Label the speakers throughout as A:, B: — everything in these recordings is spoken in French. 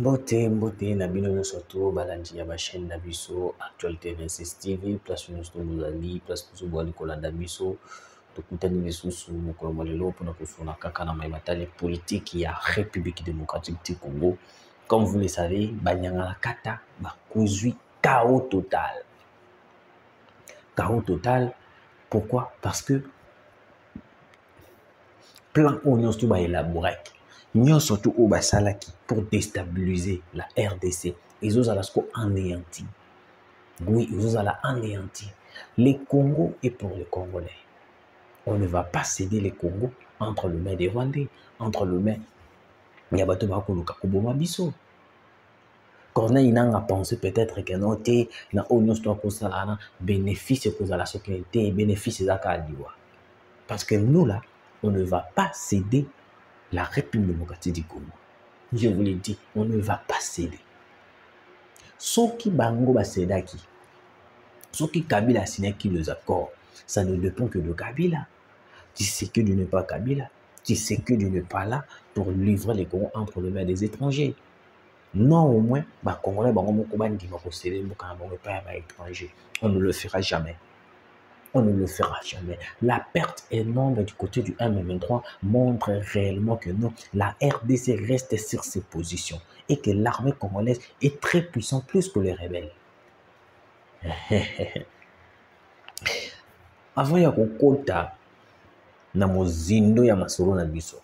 A: Mbote na bino surtout balandi ya ba chaîne na biso Actualité 26 TV place nous tozali place tozobwali kolanda biso tokutani lisusu mokolo lelo mpona kosuna kaka na matali politique ya République démocratique du Congo. Comme vous le savez, Banyangala Kata bakuzui chaos total. Chaos total. Pourquoi? Parce que plan oignon tout ba élaboré. Nous surtout au Basalaki pour déstabiliser la RDC. Ils osent la anéantir. Oui, ils osent la anéantir. Les Congo est pour les Congolais. On ne va pas céder les Congo entre les mains des Rwandais, entre les mains de Yabato Bakoluka Koboma Biso. Corneille n'a pensé peut-être que non, na oignon soit pour ça, bénéfice pour la sécurité, bénéfice à Kadiwa. Parce que nous là, on ne va pas céder la République démocratique du Congo. Je vous l'ai dit, on ne va pas céder. Ceux qui bango ba cédaki, ceux qui Kabila a signé les accords, ça ne dépend que de Kabila. Tu sais que tu n'es pas Kabila. Tu sais que tu n'es pas là pour livrer les Congos entre les mains des étrangers. Non, au moins, bah Congolais bango qui va posséder pas étranger. On ne le fera jamais. On ne le fera jamais. La perte énorme du côté du M23 montre réellement que non, la RDC reste sur ses positions et que l'armée congolaise est très puissante plus que les rebelles. Avant ya kokota na mozindo ya masolo na biso.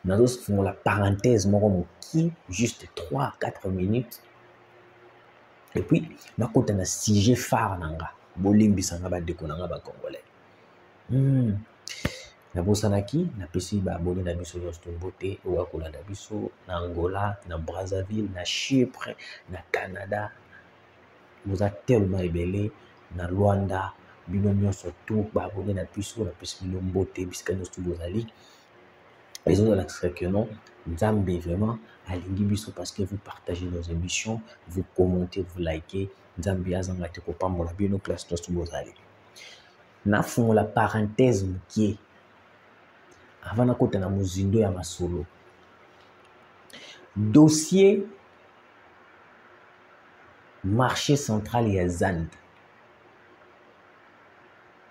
A: Nazo la parenthèse moko qui juste 3 à 4 minutes. Et puis na kota na sujet phare nanga. Bolimbisanga ba dekonanga ba Congolais. Na bosanaki na pesi ba abonné na biso yosto mbote owa kolanda biso na Angola, na Brazzaville, na Chypre, na Canada. Vous êtes tellement ébélé na Luanda, bino nyonso tout ba abonné na biso na pesi bino mbote bisika nyonso bozali. Les autres accès que non, Nzambe vraiment alingi biso parce que vous partagez nos émissions, vous commentez, vous likez. Nzambe azanga te kopambola bino place nyonso bozali. Na fongo la parenthèse qui avant na kota na mozindo ya masolo. Dossier marché central ya Zand.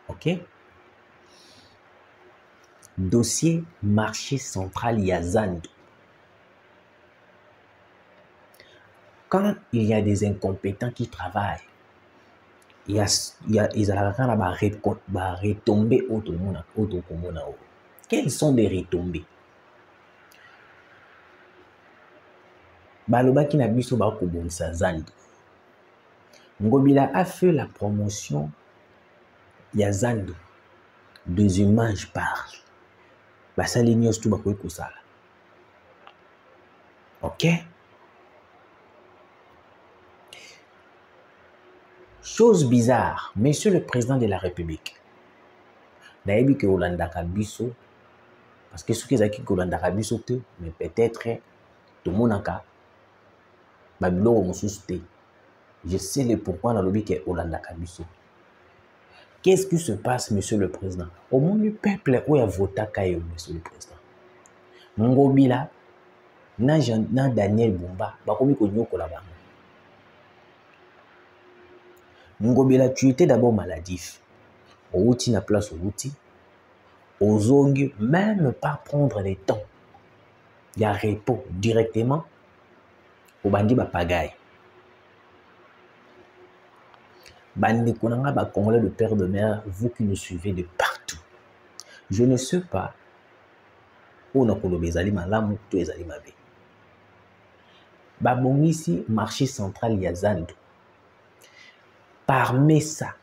A: OK? Dossier marché central ya Zand. Quand il y a des incompétents qui travaillent, ils ont retombées autour. Quelles sont les retombées? Balobaki na biso ba kobonisa Zand. Ngobila a fait la promotion ya Zand. Des images parlent. Basali nyos tout bakoy kosala. OK? Chose bizarre, Monsieur le Président de la République. Nayebi ke Olanda Kabiso, parce que ce qui est Olanda Kabiso te, mais peut-être tout le monde a babilo mosuste. Je sais le pourquoi nalobi ke Olanda Kabiso. Qu'est-ce qui se passe, Monsieur le Président? Au moins le peuple où a voté Kayo, Monsieur le Président. Ngobila, na Daniel Bumba, bakomi ko nyokola bango. Ngobila, tu étais d'abord maladif. Outi na place outi. Ozongi, même pas prendre le temps. Il y a repos directement au bandi bapagaille. Bandi konanga ba Congolais de père de mère, vous qui nous suivez de partout. Je ne sais pas où na kolobe ezali malamu to ezali mabe. Babongisi marché central ya Zand. Parmi ça,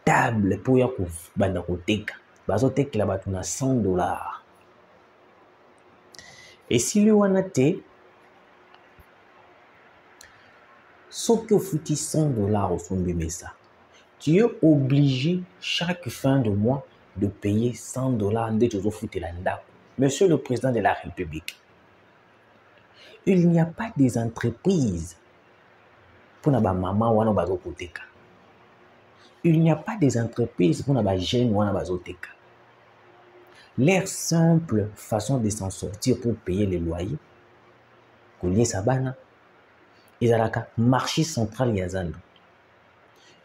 A: table pour ya ko banda ko teka. Bazo tekela batu na $100. Et si lui wana te sauf que fouti $100 au fond de ça, tu es obligé chaque fin de mois de payer $100 de tes foutu la ndako. Monsieur le Président de la République, il n'y a pas des entreprises pour na ba maman wana bazo koteka. Il n'y a pas des entreprises pour na ba jeune wana bazo teka. Leur simple façon de s'en sortir pour payer les loyers, Koulier Sabana. Ils ont le marché central Yazando.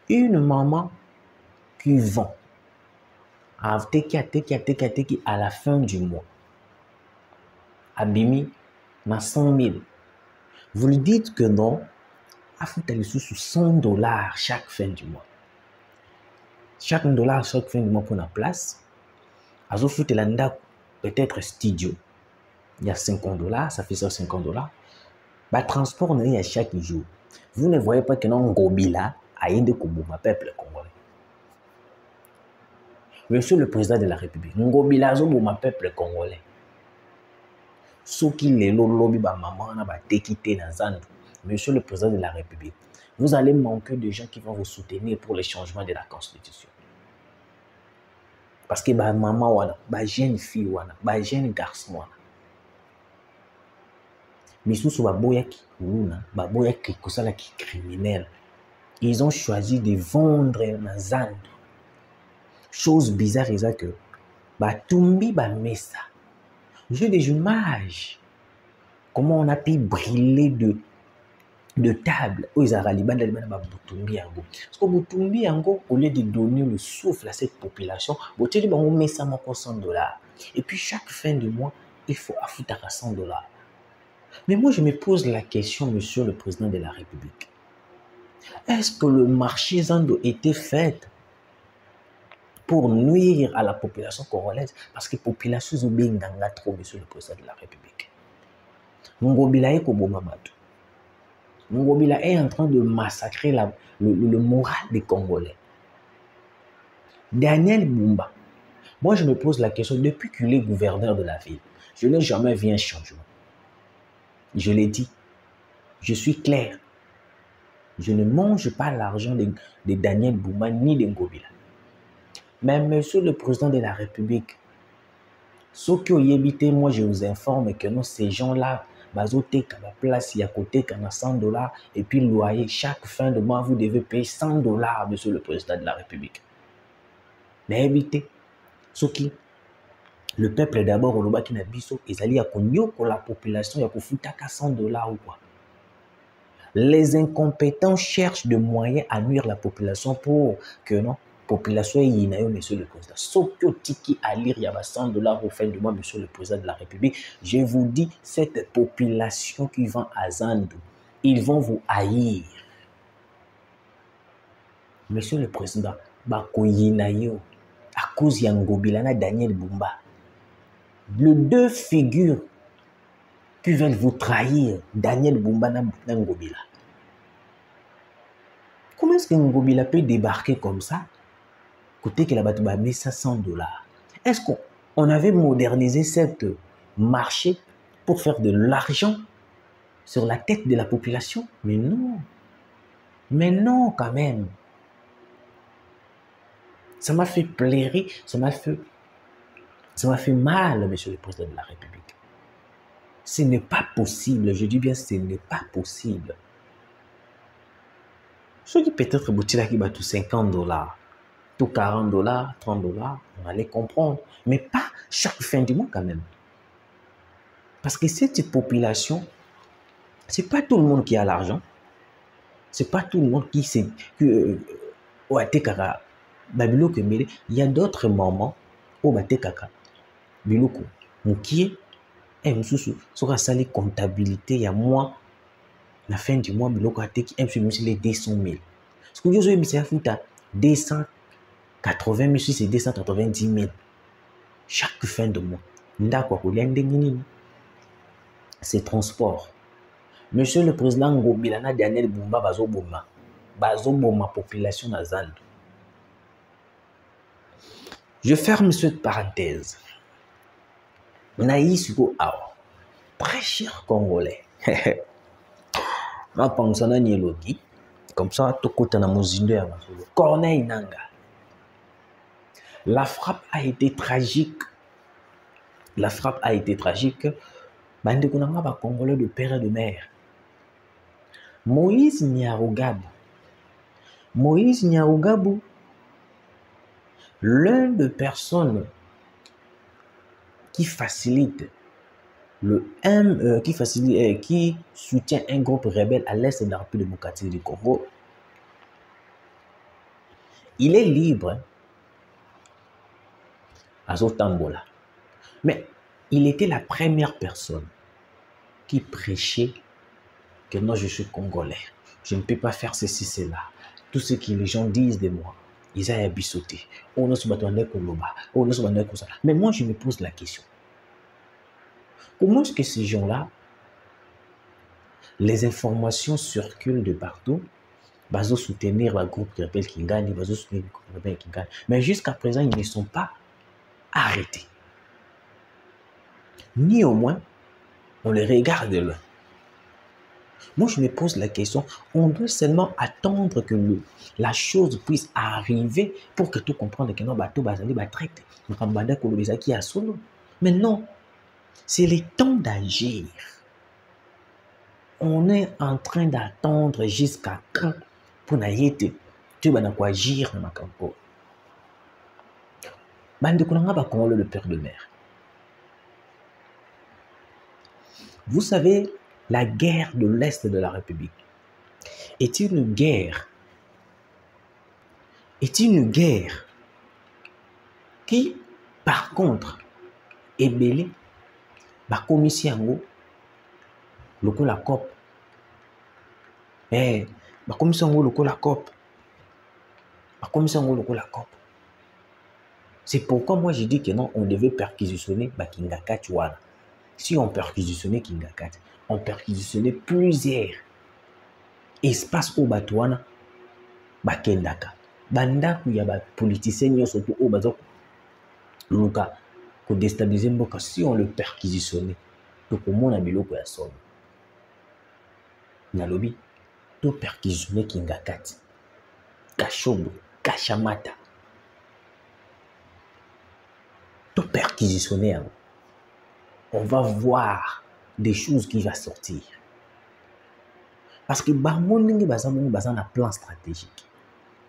A: Une maman qui vend à la fin du mois. Abimi, na 100 000. Vous lui dites que non, à foutre sous $100 chaque fin du mois. Chaque dollar chaque fin du mois pour la place. À vous foutre l'anda peut-être studio. Il y a $50, ça fait ça $50. Bah, transport il y a chaque jour. Vous ne voyez pas que non Ngobila a aidé le peuple congolais. Monsieur le président de la République, Ngobila a aidé le peuple congolais. Ce qui est le lobby ba maman na ba tekité na zandu. Monsieur le président de la République, vous allez manquer de gens qui vont vous soutenir pour le changement de la Constitution. Parce que ba maman wana, ba jeune fille wana, ba jeune garçon wana. Misusu baboya ki luna, baboya ki kosala ki criminel. Ils ont choisi de vendre na zandu. Chose bizarre est que ba tumbi ba mesa. Jeu des images. Comment on a pu brûler de table aux Aralibans de Boutumbi Yango. Parce que Boutumbi Yango, au lieu de donner le souffle à cette population, on met ça pour $100. Et puis chaque fin de mois, il faut affouter à $100. Mais moi, je me pose la question, monsieur le président de la République. Est-ce que le marché Zando était fait pour nuire à la population congolaise? Parce que la population est trop, monsieur le président de la République. Ngobila est comme Mamadou. Ngobila est en train de massacrer le moral des Congolais. Daniel Bumba, moi je me pose la question, depuis qu'il est gouverneur de la ville, je n'ai jamais vu un changement. Je l'ai dit, je suis clair. Je ne mange pas l'argent de Daniel Bumba ni de Ngobila. Mais monsieur le président de la République, ceux qui ont habité, moi je vous informe que non, ces gens-là, bazoteka la place il y a côté qu'on a $100 et puis loyer chaque fin de mois vous devez payer $100, monsieur le président de la République. Mais évitez ce qui le peuple d'abord au lobaki na biso ils allaient à konyoko la population ya kofuta ka $100 ou quoi. Les incompétents cherchent des moyens à nuire la population pour que non population yinayo monsieur le président. Sauf que tiki à lire il y a $100 au fin du mois monsieur le président de la République. Je vous dis cette population qui vend à Zandu, ils vont vous haïr. Monsieur le président, bako yinayo à cause ya Ngobila na Daniel Bumba. Les deux figures qui veulent vous trahir, Daniel Bumba na Ngobila. Comment est-ce que Ngobila peut débarquer comme ça? Côté que la batouba met ça $100. Est-ce qu'on avait modernisé cette marché pour faire de l'argent sur la tête de la population? Mais non. Mais non quand même. Ça m'a fait pleurer, ça m'a fait mal, monsieur le président de la République. Ce n'est pas possible, je dis bien ce n'est pas possible. Je dis peut-être que qui bat tout $50. Tout $40, $30, on allait comprendre. Mais pas chaque fin du mois quand même. Parce que cette population, ce n'est pas tout le monde qui a l'argent. Ce n'est pas tout le monde qui sait que il y a d'autres moments où Batekaka, Biloko, Moukié, et Moussou, sur la comptabilité, il y a moi, la fin du mois, Biloko a qui aime les 200 000. Ce que je veux dire, c'est 280 000, c'est 290 000. Chaque fin de mois. C'est transport. Monsieur le président Ngobila Daniel Bumba Bazoboma population na Zandu. Je ferme cette parenthèse. Naïsiko Awa, très cher Congolais. Ma pensana ni logi, comme ça, tout côté na mozindo ya masolo. Corneille Nanga. La frappe a été tragique. La frappe a été tragique. Bande kunanga ba Congolais de père et de mère. Moïse Nyarugabo. Moïse Nyarugabo, l'un des personnes qui facilite qui soutient un groupe rebelle à l'est de la République démocratique du Congo, il est libre à Zotambola. Mais il était la première personne qui prêchait que non, je suis congolais. Je ne peux pas faire ceci, cela. Tout ce que les gens disent de moi, ils aient abissauté. Mais moi, je me pose la question. Comment est-ce que ces gens-là, les informations circulent de partout, bazo soutenir le groupe rebelle qui gagne, bazo soutenir le groupe rebelle qui gagne. Mais jusqu'à présent, ils ne sont pas arrêtés. Ni au moins, on les regarde de loin. Moi, je me pose la question, on doit seulement attendre que la chose puisse arriver pour que tout comprenne que non, bateau, bazali, batraite, makambanda, kolobezaki, à solo. Mais non, c'est le temps d'agir. On est en train d'attendre jusqu'à quand pour n'ayete. Tu vas quoi agir dans ma campo. Bande konanga ba Congolais le père de mer. Vous savez, la guerre de l'Est de la République est une guerre qui, par contre, est belée, bakomisi yango lokola COP. Bakomisi yango lokola COP. Bakomisi yango lokola COP. C'est pourquoi moi je dis que non, on devait perquisitionner Bakinga Wana. Si on perquisitionnait Kinga 4, on perquisitionnait plusieurs espaces au Batouana, Bakendaka. Bandaku ya ba politiciens surtout au Bazok. Luka, pour déstabiliser Mboka, si on le perquisitionnait, tout le monde a mis l'eau à son. Nalobi, tout perquisitionner Kinga 4. Kashobo, Kashamata. Tout perquisitionner. On va voir des choses qui vont sortir. Parce que Bamoningi Bazan a un plan stratégique.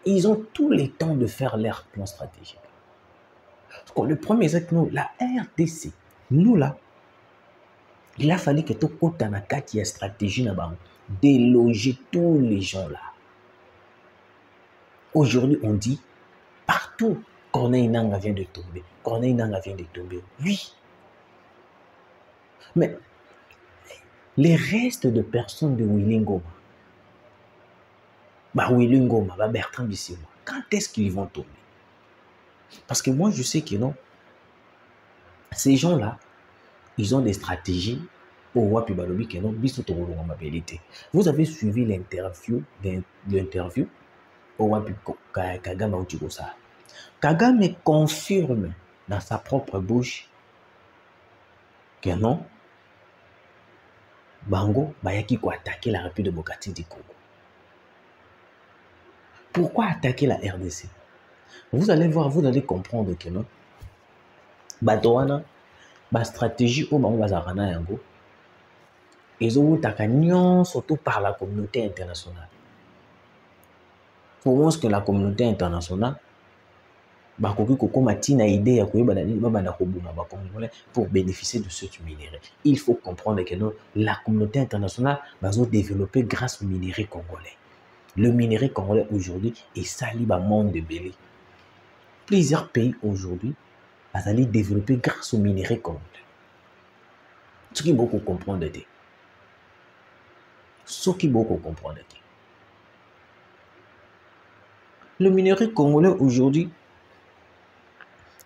A: Ils ont tout le temps de faire leur plan stratégique. Parce que le premier, c'est que nous, la RDC, nous là, il a fallu que tout côté na kati ya stratégie na bango, déloger tous les gens là. Aujourd'hui, on dit partout, Corneille Nangaa vient de tomber. Corneille Nangaa vient de tomber. Oui. Mais les restes de personnes de Willy Ngoma, Willy Ngoma, Bertrand Bisimwa, quand est-ce qu'ils vont tomber? Parce que moi, je sais que non, ces gens-là, ils ont des stratégies au Wapi Balobi que non, vous avez suivi l'interview au Wapi Kagame Uchikosa. Kagame confirme dans sa propre bouche que non, Bango Bayaki ko attaquer la République démocratique du Congo. Pourquoi attaquer la RDC? Vous allez voir, vous allez comprendre que non, Batoana, la stratégie au Bango Bazarana Yango, ils ont eu surtout par la communauté internationale. Pour moi, que la communauté internationale, pour bénéficier de ce minerai. Il faut comprendre que non, la communauté internationale va se développer grâce au minerai congolais. Le minerai congolais aujourd'hui est sali par monde de belé. Plusieurs pays aujourd'hui vont aller développer grâce au minerai congolais. Ce qui beaucoup comprendre. Ce qui beaucoup comprendre. Le minerai congolais aujourd'hui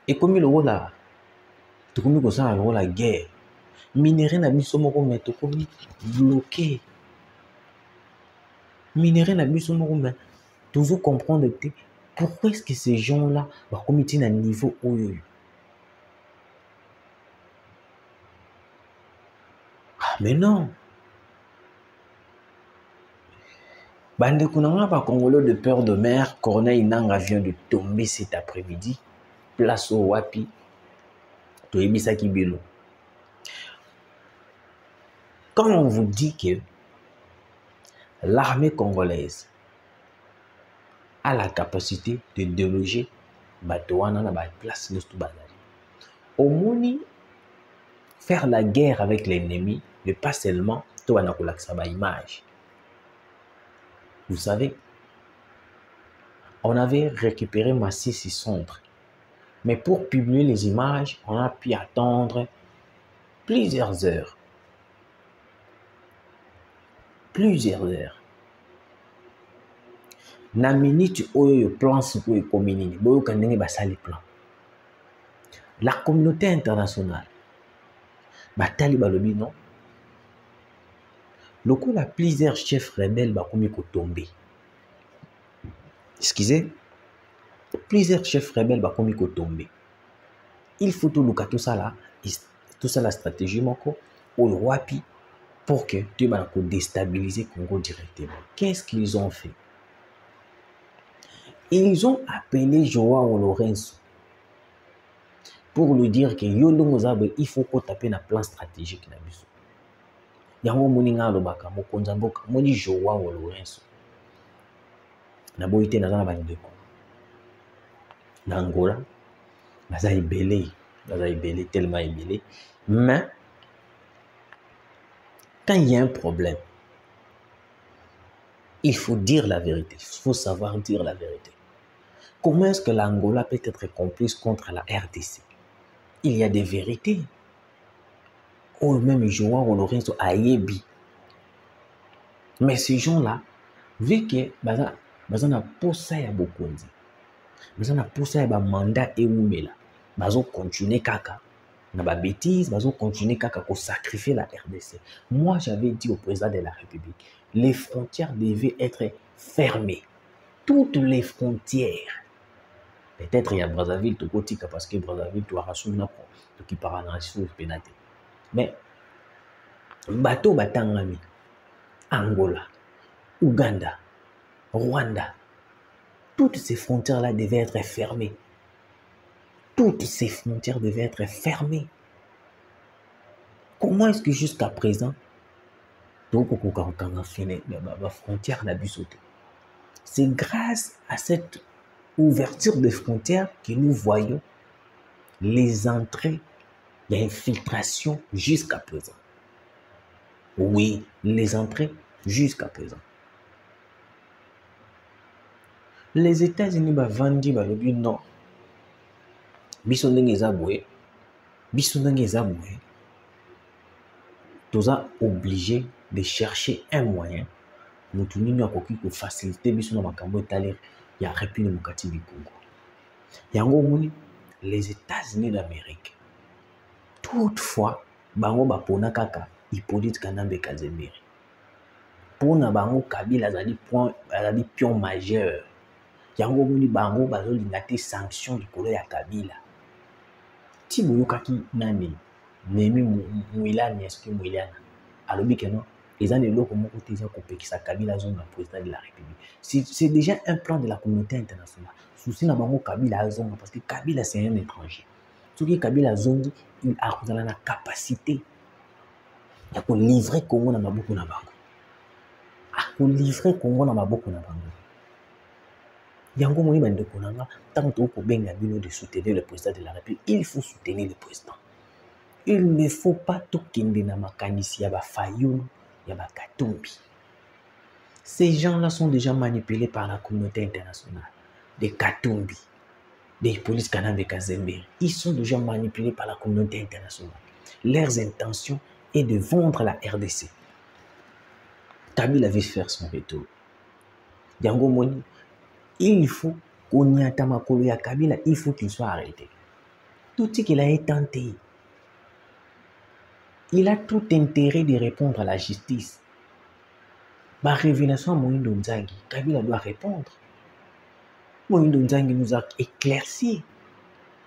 A: est comme le rôle là. Tout comme ça, le rôle la guerre. Minerai n'a mis son mot mais tout comme bloqué. Minerai n'a mis son mot mais toujours comprendre pourquoi est-ce que ces gens-là vont commettre un niveau haut. Ah mais non. Bande Kunanga par Congolais de peur de mer, Corneille Nangaa vient de tomber cet après-midi. Place au Wapi. Toyebisa Kibelo. Quand on vous dit que l'armée congolaise a la capacité de déloger Batouana na place de Bazali. Au Moni, faire la guerre avec l'ennemi, mais pas seulement toi na kolakisa ba image. Vous savez, on avait récupéré Masisi Centre, mais pour publier les images, on a pu attendre plusieurs heures. Plusieurs heures. Na minute oyo plan siko ekomi nini, boyoka ndenge basali plan. La communauté internationale batali balobi non. Lokola plusieurs chefs rebelles bakomi kotomber. Excusez, plusieurs chefs rebelles bakomi kotomber. Il faut tout ça la stratégie moko oyo wapi pour que tu vas déstabiliser Congo directement. Qu'est-ce qu'ils ont fait? Ils ont appelé Joao Lourenço pour lui dire que Yondo Mozabe, il faut qu'on tape un plan stratégique. Yango moninga lobaka mokonza mboka moni Joao Lourenço. Na boité na zana bandeko. Na Angola, baza ibelé tellement ibelé. Mais quand il y a un problème, il faut dire la vérité. Il faut savoir dire la vérité. Comment est-ce que l'Angola peut être complice contre la RDC? Il y a des vérités. Ou même Joao Lourenço ayebi. Mais ces gens-là, vu que baza na posa ya bokonzi, baza na posa ya ba mandat eumela, bazo continuer kaka na ba bêtises, bazo continuer kaka ko sacrifier la RDC. Moi, j'avais dit au président de la République, les frontières devaient être fermées. Toutes les frontières. Peut-être il y a Brazzaville, Tokotika, parce que Brazzaville, tu as rassou na pro, tu qui paranasou penate. Mais bateau batangami, Angola, Ouganda, Rwanda, toutes ces frontières-là devaient être fermées. Toutes ces frontières devaient être fermées. Comment est-ce que jusqu'à présent, c'est grâce à cette ouverture des frontières que nous voyons les entrées d'infiltration jusqu'à présent. Oui, les entrées jusqu'à présent. Les États-Unis bavandi balobi non. Biso ndenge ezabwe. Toza obligé de chercher un moyen mutu nini akoki ko faciliter biso na makambo etali ya République démocratique du Congo. Yango moni les États-Unis d'Amérique. Toutefois, bango bapona kaka Hippolyte Kanambe Kazemiri. Pona bango Kabila azali pion majeur. Yango moni bango bazolinga te sanction likolo ya Kabila. Ti boyokaki nani Nemi Mwilani eske Mwilana alobi que non ezana eloko moko te eza kopekisa Kabila zonga président de la République. C'est déjà un plan de la communauté internationale. Souci na bango Kabila zonga parce que Kabila c'est un étranger. Soki Kabila zongi il a la capacité ya ko livrer Congo na maboko na bango. Ko livrer Congo na maboko na bango. Yango moni bandeko nanga tant que ko benga bino de soutenir le président de la République, il faut soutenir le président. Il ne faut pas tout kende na makanisi ya ba Fayulu, ya ba Katumbi. Ces gens-là sont déjà manipulés par la communauté internationale. Des Katumbi, des polices Kanambe Kazemiri. Ils sont déjà manipulés par la communauté internationale. Leurs intentions est de vendre la RDC. Kabila avait fait son retour. Yango Moni, il faut qu'on y attend makolo ya Kabila, il faut qu'il soit arrêté. Tout ce qu'il a tenté. Il a tout intérêt de répondre à la justice. Ma révélation à Moïndo Nzangi, Kabila doit répondre. Moïndo Nzangi nous a éclairci.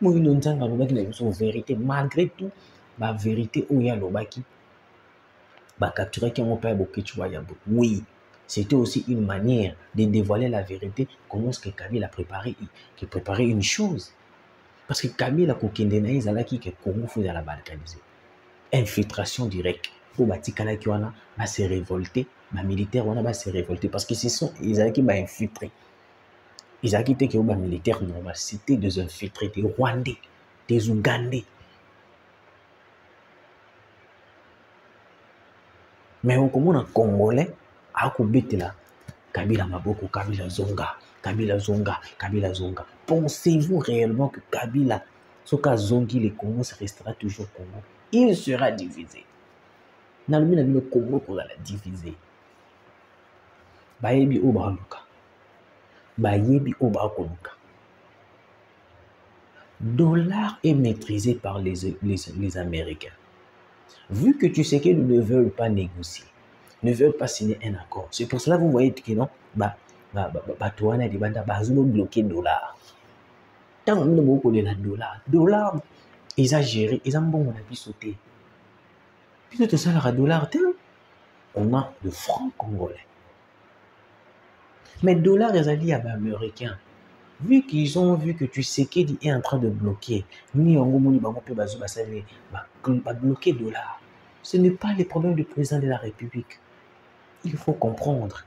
A: Moïndo Nzangi a dit son vérité. Malgré tout, ma vérité, où il y a l'obaki, bah capturer qui mon père Bokichwayabo. Oui, c'était aussi une manière de dévoiler la vérité. Comment est-ce que Kabila a préparé une chose. Parce que Kabila a kokendena izalaki que Congo faut la balkaniser. Infiltration directe. Pour Batikala qui va se révolter, les militaires va se révolter parce que ce sont ils qui va infiltrer. Ils ont quitté que les militaires normal, c'était des infiltrés, des Rwandais, des Ougandais. Mais on commence en congolais à couper là. Kabila Maboko, Kabila Zonga, Kabila Zonga, Kabila Zonga. Pensez-vous réellement que Kabila, ce cas Zongi, le Congo, ça restera toujours Congo? Il sera divisé. Nalumi le Congo pour la diviser. Bayebi Obaluka. Bayebi Obakoluka. Dollar est maîtrisé par les Américains. Vu que tu sais qu'ils ne veulent pas négocier, ne veulent pas signer un accord. C'est pour cela que vous voyez que non, Batouana di Banda Bazulo bloqué dollar. Tant que nous avons le dollar, ils ont géré, ils ont bon, on a pu sauter. Puis tout ça, le dollar, on a le franc congolais. Mais dollar, les alliés américains, vu qu'ils ont vu que tu sais qu'il est en train de bloquer, ni en gros, bloquer dollar. Ce n'est pas le problème du président de la République. Il faut comprendre.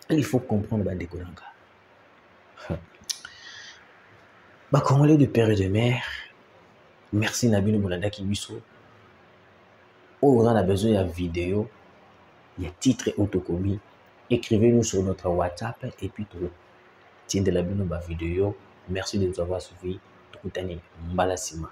A: Il faut comprendre Bandekolanga. Congolais de père et de mère, merci Nabino Boulanda Kibiso. On a besoin de vidéo, il y a titre et autocommis. Écrivez-nous sur notre WhatsApp et puis tout. Tiens de la vidéo. Merci de nous avoir suivis. Tukutani Mbalasima.